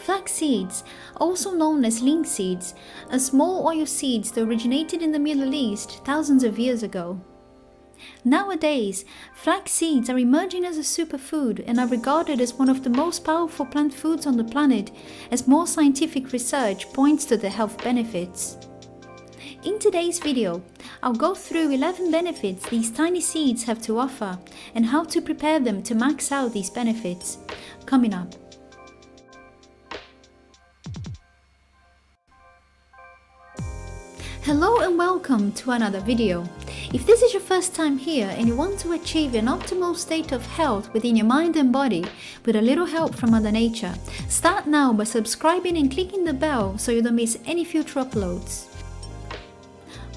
Flax seeds, also known as link seeds, are small oil seeds that originated in the Middle East thousands of years ago. Nowadays, flax seeds are emerging as a superfood and are regarded as one of the most powerful plant foods on the planet, as more scientific research points to their health benefits. In today's video, I'll go through 11 benefits these tiny seeds have to offer and how to prepare them to max out these benefits. Coming up. Hello and welcome to another video. If this is your first time here and you want to achieve an optimal state of health within your mind and body with a little help from Mother Nature, start now by subscribing and clicking the bell so you don't miss any future uploads.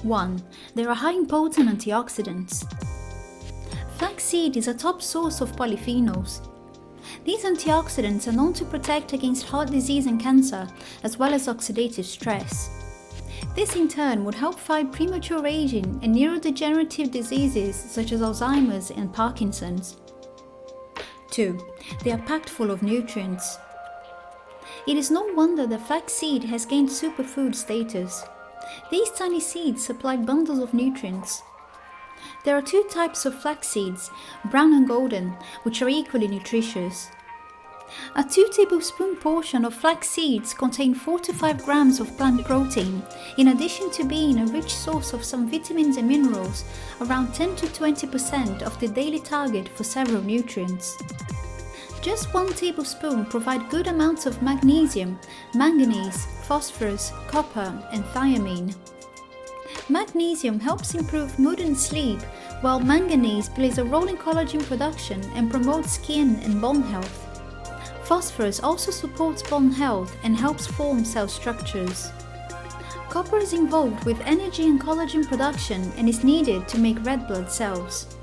1. There are high in potent antioxidants. Flaxseed is a top source of polyphenols. These antioxidants are known to protect against heart disease and cancer, as well as oxidative stress. This in turn would help fight premature aging and neurodegenerative diseases such as Alzheimer's and Parkinson's. 2. They are packed full of nutrients. It is no wonder that flaxseed has gained superfood status. These tiny seeds supply bundles of nutrients. There are two types of flax seeds, brown and golden, which are equally nutritious. A 2 tablespoon portion of flax seeds contain 4 to 5 grams of plant protein, in addition to being a rich source of some vitamins and minerals, around 10 to 20% of the daily target for several nutrients. Just 1 tablespoon provide good amounts of magnesium, manganese, phosphorus, copper, and thiamine. Magnesium helps improve mood and sleep, while manganese plays a role in collagen production and promotes skin and bone health. Phosphorus also supports bone health and helps form cell structures. Copper is involved with energy and collagen production and is needed to make red blood cells.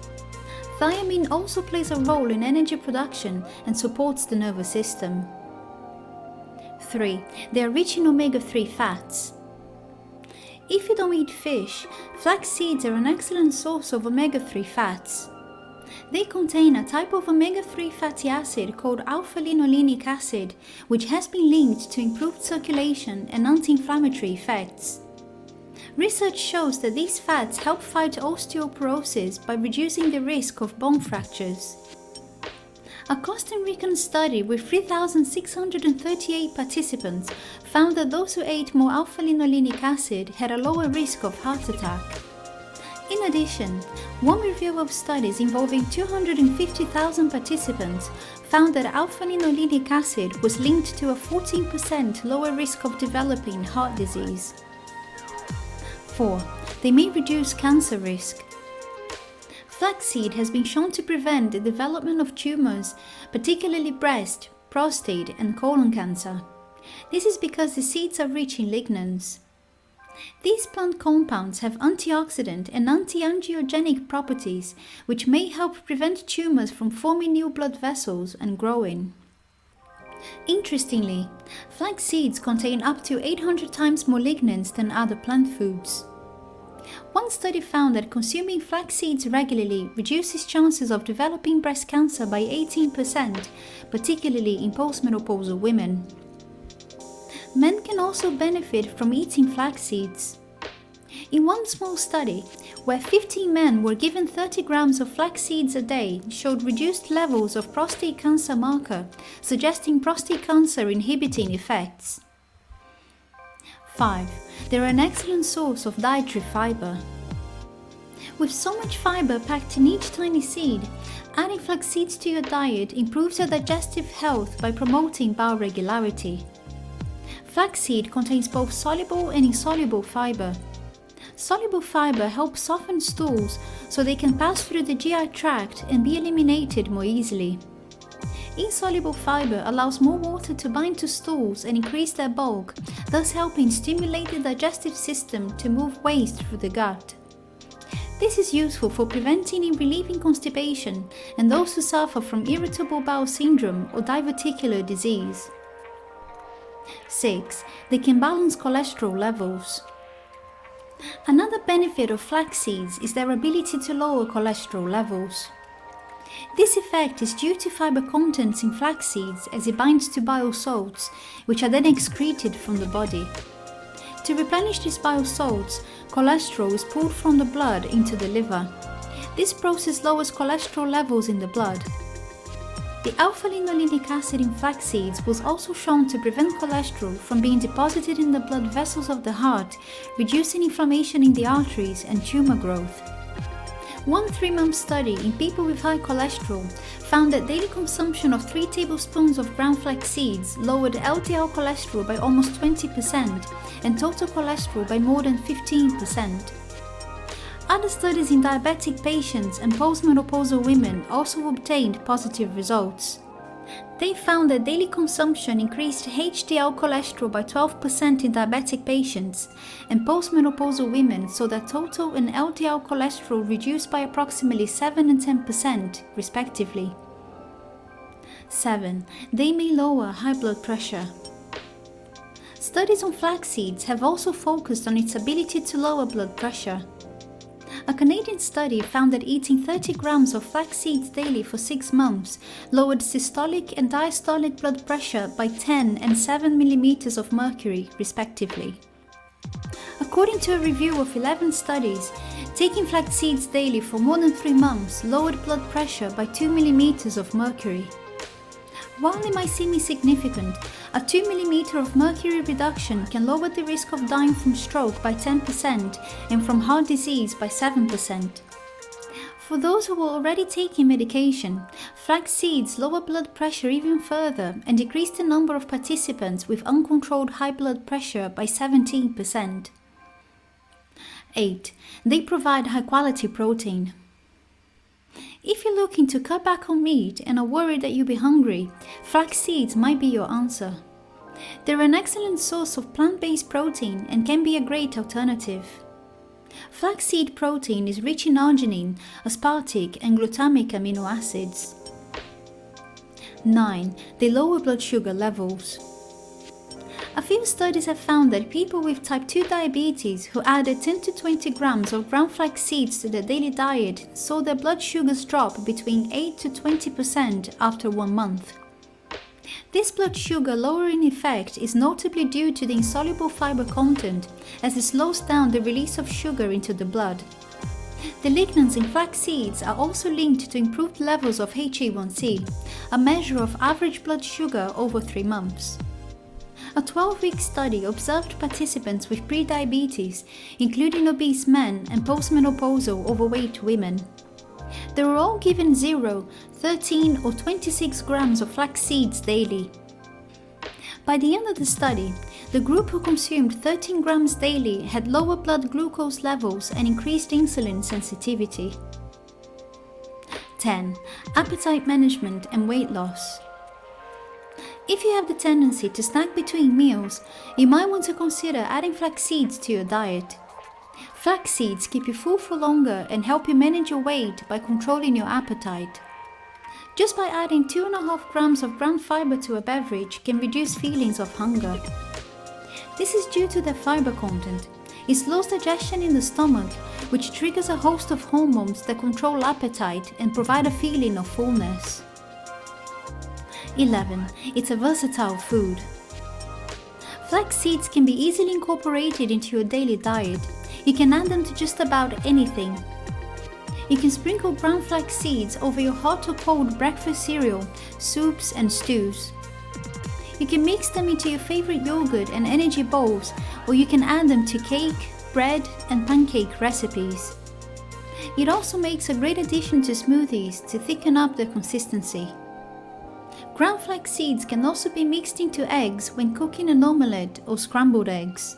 Thiamine also plays a role in energy production and supports the nervous system. 3. They are rich in omega-3 fats. If you don't eat fish, flax seeds are an excellent source of omega-3 fats. They contain a type of omega-3 fatty acid called alpha-linolenic acid, which has been linked to improved circulation and anti-inflammatory effects. Research shows that these fats help fight osteoporosis by reducing the risk of bone fractures. A Costa Rican study with 3,638 participants found that those who ate more alpha-linolenic acid had a lower risk of heart attack. In addition, one review of studies involving 250,000 participants found that alpha-linolenic acid was linked to a 14% lower risk of developing heart disease. 4. They may reduce cancer risk. Flaxseed has been shown to prevent the development of tumors, particularly breast, prostate, and colon cancer. This is because the seeds are rich in lignans. These plant compounds have antioxidant and anti-angiogenic properties, which may help prevent tumors from forming new blood vessels and growing. Interestingly, flax seeds contain up to 800 times more lignans than other plant foods. One study found that consuming flax seeds regularly reduces chances of developing breast cancer by 18%, particularly in postmenopausal women. Men can also benefit from eating flax seeds. In one small study, where 15 men were given 30 grams of flax seeds a day, showed reduced levels of prostate cancer marker, suggesting prostate cancer inhibiting effects. 5. They are an excellent source of dietary fiber. With so much fiber packed in each tiny seed, adding flax seeds to your diet improves your digestive health by promoting bowel regularity. Flaxseed contains both soluble and insoluble fiber. Soluble fiber helps soften stools so they can pass through the GI tract and be eliminated more easily. Insoluble fiber allows more water to bind to stools and increase their bulk, thus helping stimulate the digestive system to move waste through the gut. This is useful for preventing and relieving constipation and those who suffer from irritable bowel syndrome or diverticular disease. 6. They can balance cholesterol levels. Another benefit of flax seeds is their ability to lower cholesterol levels. This effect is due to fiber contents in flax seeds as it binds to bile salts, which are then excreted from the body. To replenish these bile salts, cholesterol is pulled from the blood into the liver. This process lowers cholesterol levels in the blood. The alpha-linolenic acid in flax seeds was also shown to prevent cholesterol from being deposited in the blood vessels of the heart, reducing inflammation in the arteries and tumor growth. One 3-month study in people with high cholesterol found that daily consumption of 3 tablespoons of ground flax seeds lowered LDL cholesterol by almost 20% and total cholesterol by more than 15%. Other studies in diabetic patients and postmenopausal women also obtained positive results. They found that daily consumption increased HDL cholesterol by 12% in diabetic patients, and postmenopausal women saw that total and LDL cholesterol reduced by approximately 7 and 10%, respectively. 7. They may lower high blood pressure. Studies on flax seeds have also focused on its ability to lower blood pressure. A Canadian study found that eating 30 grams of flax seeds daily for 6 months lowered systolic and diastolic blood pressure by 10 and 7 millimeters of mercury, respectively. According to a review of 11 studies, taking flax seeds daily for more than 3 months lowered blood pressure by 2 millimeters of mercury. While it might seem insignificant, a 2 mm of mercury reduction can lower the risk of dying from stroke by 10% and from heart disease by 7%. For those who are already taking medication, flax seeds lower blood pressure even further and decrease the number of participants with uncontrolled high blood pressure by 17%. 8. They provide high-quality protein. If you're looking to cut back on meat and are worried that you'll be hungry, flax seeds might be your answer. They're an excellent source of plant-based protein and can be a great alternative. Flaxseed protein is rich in arginine, aspartic and glutamic amino acids. 9. They lower blood sugar levels. A few studies have found that people with type 2 diabetes who added 10 to 20 grams of ground flax seeds to their daily diet saw their blood sugars drop between 8 to 20% after 1 month. This blood sugar lowering effect is notably due to the insoluble fiber content, as it slows down the release of sugar into the blood. The lignans in flax seeds are also linked to improved levels of HA1C, a measure of average blood sugar over 3 months. A 12-week study observed participants with prediabetes, including obese men and postmenopausal overweight women. They were all given 0, 13 or 26 grams of flax seeds daily. By the end of the study, the group who consumed 13 grams daily had lower blood glucose levels and increased insulin sensitivity. 10. Appetite management and weight loss. If you have the tendency to snack between meals, you might want to consider adding flax seeds to your diet. Flax seeds keep you full for longer and help you manage your weight by controlling your appetite. Just by adding 2.5 grams of ground fiber to a beverage can reduce feelings of hunger. This is due to their fiber content. It slows digestion in the stomach, which triggers a host of hormones that control appetite and provide a feeling of fullness. 11. It's a versatile food. Flax seeds can be easily incorporated into your daily diet. You can add them to just about anything. You can sprinkle brown flax seeds over your hot or cold breakfast cereal, soups and stews. You can mix them into your favorite yogurt and energy bowls, or you can add them to cake, bread and pancake recipes. It also makes a great addition to smoothies to thicken up the consistency. Ground flax seeds can also be mixed into eggs when cooking an omelette or scrambled eggs.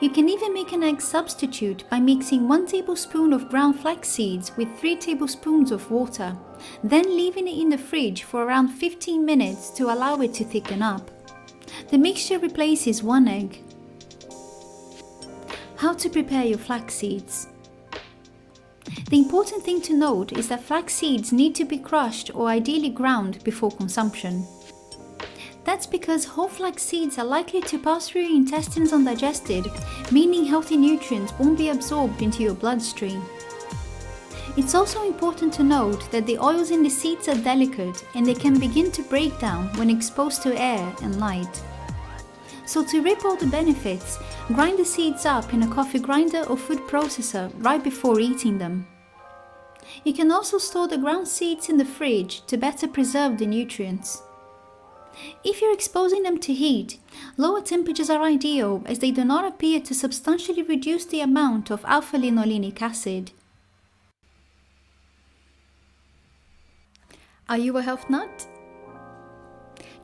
You can even make an egg substitute by mixing 1 tablespoon of ground flax seeds with 3 tablespoons of water, then leaving it in the fridge for around 15 minutes to allow it to thicken up. The mixture replaces 1 egg. How to prepare your flax seeds. The important thing to note is that flax seeds need to be crushed or ideally ground before consumption. That's because whole flax seeds are likely to pass through your intestines undigested, meaning healthy nutrients won't be absorbed into your bloodstream. It's also important to note that the oils in the seeds are delicate and they can begin to break down when exposed to air and light. So to reap all the benefits, grind the seeds up in a coffee grinder or food processor right before eating them. You can also store the ground seeds in the fridge to better preserve the nutrients. If you're exposing them to heat, lower temperatures are ideal as they do not appear to substantially reduce the amount of alpha-linolenic acid. Are you a health nut?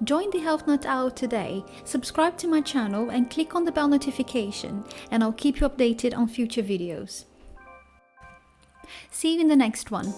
Join the Health Nut Hour today, subscribe to my channel and click on the bell notification, and I'll keep you updated on future videos. See you in the next one.